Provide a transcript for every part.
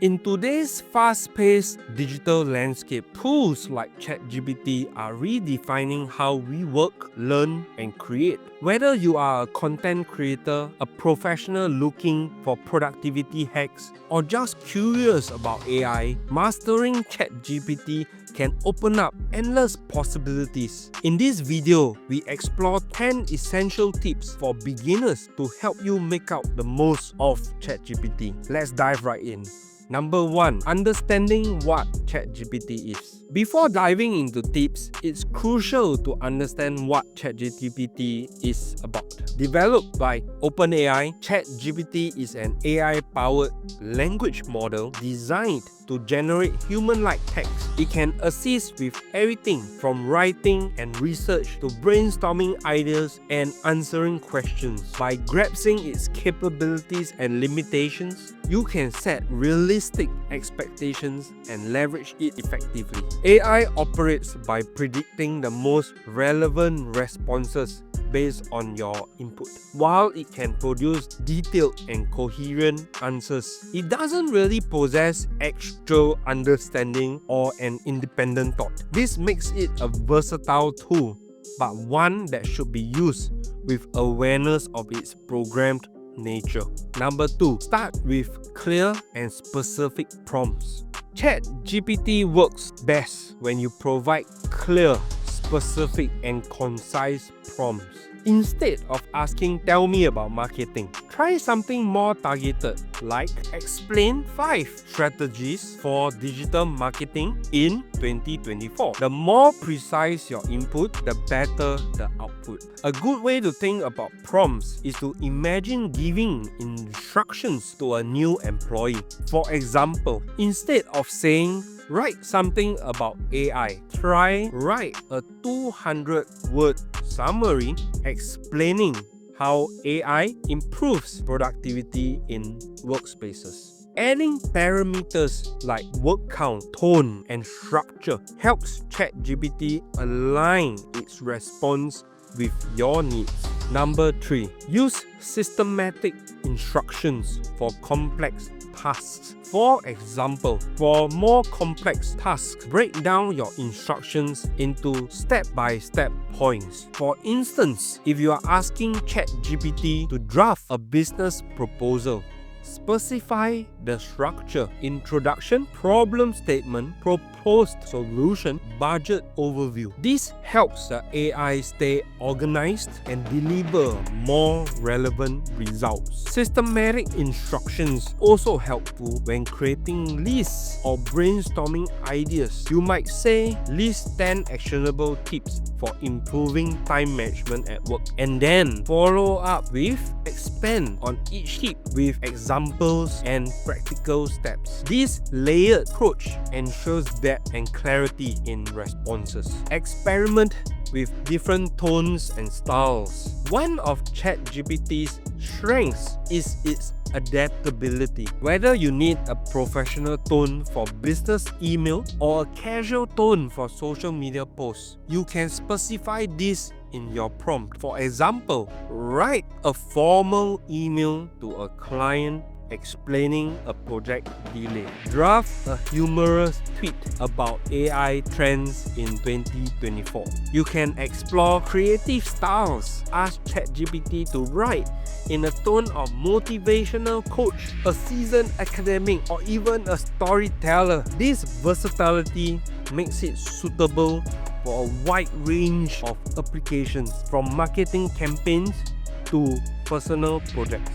In today's fast-paced digital landscape, tools like ChatGPT are redefining how we work, learn, and create. Whether you are a content creator, a professional looking for productivity hacks, or just curious about AI, mastering ChatGPT can open up endless possibilities. In this video, we explore 10 essential tips for beginners to help you make out the most of ChatGPT. Let's dive right in. Number 1. Understanding what ChatGPT is. Before diving into tips, it's crucial to understand what ChatGPT is about. Developed by OpenAI, ChatGPT is an AI-powered language model designed to generate human-like text. It can assist with everything from writing and research to brainstorming ideas and answering questions. By grasping its capabilities and limitations, you can set realistic expectations and leverage it effectively. AI operates by predicting the most relevant responses based on your input. While it can produce detailed and coherent answers, it doesn't really possess actual understanding or an independent thought. This makes it a versatile tool, but one that should be used with awareness of its programmed nature. Number 2. Start with clear and specific prompts. ChatGPT works best when you provide clear, specific, and concise prompts. Instead of asking, "Tell me about marketing," try something more targeted, like explain 5 strategies for digital marketing in 2024. The more precise your input, the better the output. A good way to think about prompts is to imagine giving instructions to a new employee. For example, instead of saying, "Write something about AI," try write a 200-word summary explaining how AI improves productivity in workspaces. Adding parameters like word count, tone, and structure helps ChatGPT align its response with your needs. Number 3. Use systematic instructions for complex tasks. For example, for more complex tasks, break down your instructions into step-by-step points. For instance, if you are asking ChatGPT to draft a business proposal, specify the structure: introduction, problem statement, proposed solution, budget overview. This helps the AI stay organized and deliver more relevant results. Systematic instructions also helpful when creating lists or brainstorming ideas. You might say, "List 10 actionable tips for improving time management at work," and then follow up with expand on each tip with examples and practical steps. This layered approach ensures depth and clarity in responses. Experiment with different tones and styles. One of ChatGPT's strengths is its adaptability. Whether you need a professional tone for business email or a casual tone for social media posts, you can specify this in your prompt. For example, write a formal email to a client explaining a project delay. Draft a humorous tweet about AI trends in 2024. You can explore creative styles. Ask ChatGPT to write in a tone of motivational coach, a seasoned academic, or even a storyteller. This versatility makes it suitable for a wide range of applications, from marketing campaigns to personal projects.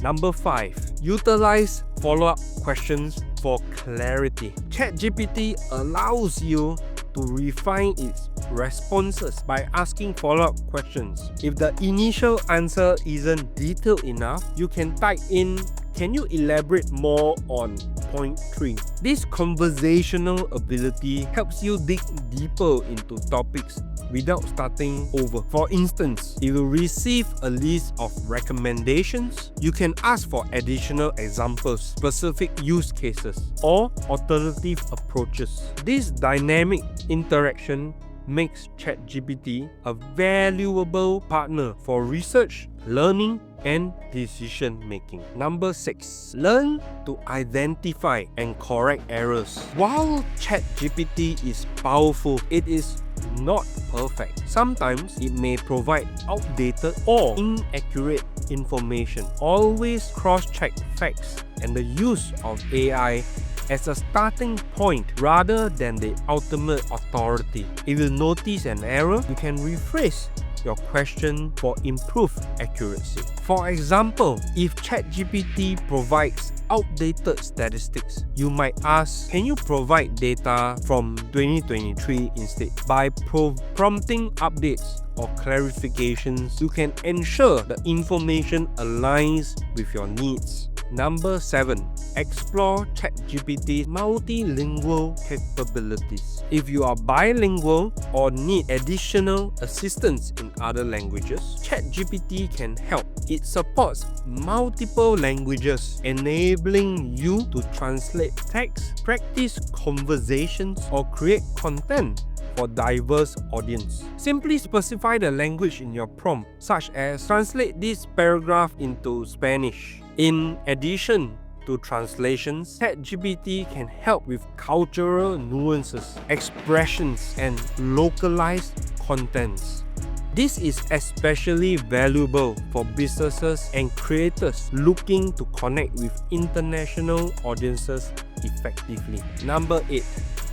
Number 5. Utilize follow-up questions for clarity. ChatGPT allows you to refine its responses by asking follow-up questions. If the initial answer isn't detailed enough, you can type in, "Can you elaborate more on point 3?" This conversational ability helps you dig deeper into topics without starting over. For instance, if you receive a list of recommendations, you can ask for additional examples, specific use cases, or alternative approaches. This dynamic interaction makes ChatGPT a valuable partner for research, learning, and decision making. Number 6. Learn to identify and correct errors. While ChatGPT is powerful, it is not perfect. Sometimes it may provide outdated or inaccurate information. Always cross-check facts and the use of AI as a starting point rather than the ultimate authority. If you notice an error, you can rephrase your question for improved accuracy. For example, if ChatGPT provides outdated statistics, you might ask, can you provide data from 2023 instead? By prompting updates or clarifications, you can ensure the information aligns with your needs. Number 7. Explore ChatGPT's multilingual capabilities. If you are bilingual or need additional assistance in other languages, ChatGPT can help. It supports multiple languages, enabling you to translate text, practice conversations, or create content for diverse audience. Simply specify the language in your prompt, such as translate this paragraph into Spanish. In addition to translations, ChatGPT can help with cultural nuances, expressions, and localized contents. This is especially valuable for businesses and creators looking to connect with international audiences effectively. Number 8.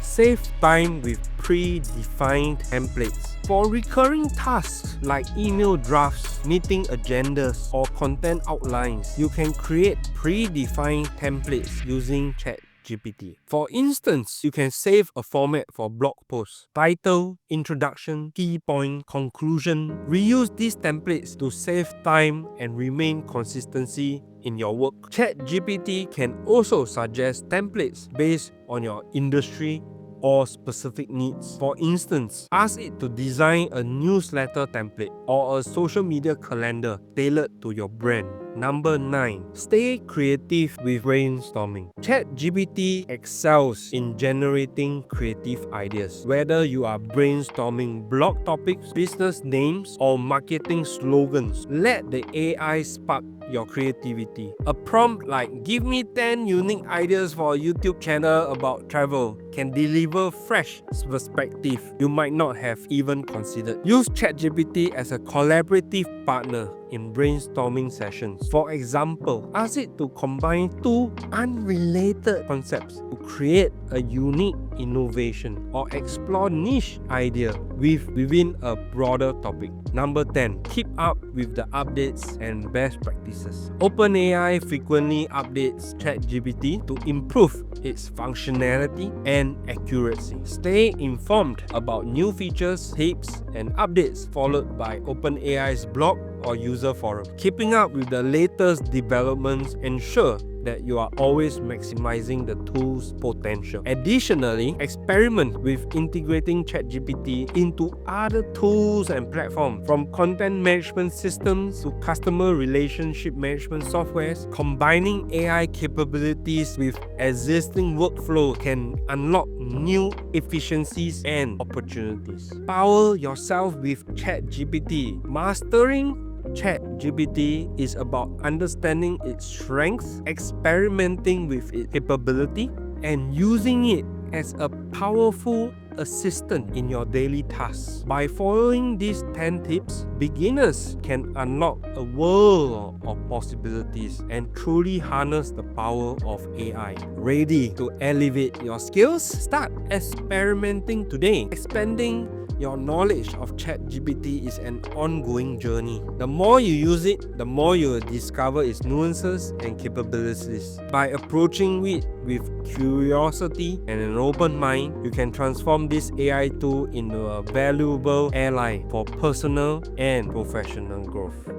Save time with predefined templates. For recurring tasks like email drafts, meeting agendas, or content outlines, you can create predefined templates using ChatGPT. For instance, you can save a format for blog posts: title, introduction, key point, conclusion. Reuse these templates to save time and remain consistency in your work. ChatGPT can also suggest templates based on your industry or specific needs. For instance, ask it to design a newsletter template or a social media calendar tailored to your brand. Number 9. Stay creative with brainstorming. ChatGPT excels in generating creative ideas. Whether you are brainstorming blog topics, business names, or marketing slogans, let the AI spark your creativity. A prompt like "give me 10 unique ideas for a YouTube channel about travel" can deliver fresh perspective you might not have even considered. Use ChatGPT as a collaborative partner in brainstorming sessions. For example, ask it to combine two unrelated concepts to create a unique innovation or explore niche idea within a broader topic. Number 10. Keep up with the updates and best practices. OpenAI frequently updates ChatGPT to improve its functionality and accuracy. Stay informed about new features, tips, and updates followed by OpenAI's blog or user forum. Keeping up with the latest developments ensure that you are always maximizing the tool's potential. Additionally, experiment with integrating ChatGPT into other tools and platforms, from content management systems to customer relationship management softwares. Combining AI capabilities with existing workflow can unlock new efficiencies and opportunities. Power yourself with ChatGPT. Mastering ChatGPT is about understanding its strengths, experimenting with its capability, and using it as a powerful assistant in your daily tasks. By following these 10 tips, beginners can unlock a world of possibilities and truly harness the power of AI. Ready to elevate your skills? Start experimenting today. Expanding your knowledge of ChatGPT is an ongoing journey. The more you use it, the more you will discover its nuances and capabilities. By approaching it with curiosity and an open mind, you can transform this AI tool into a valuable ally for personal and professional growth.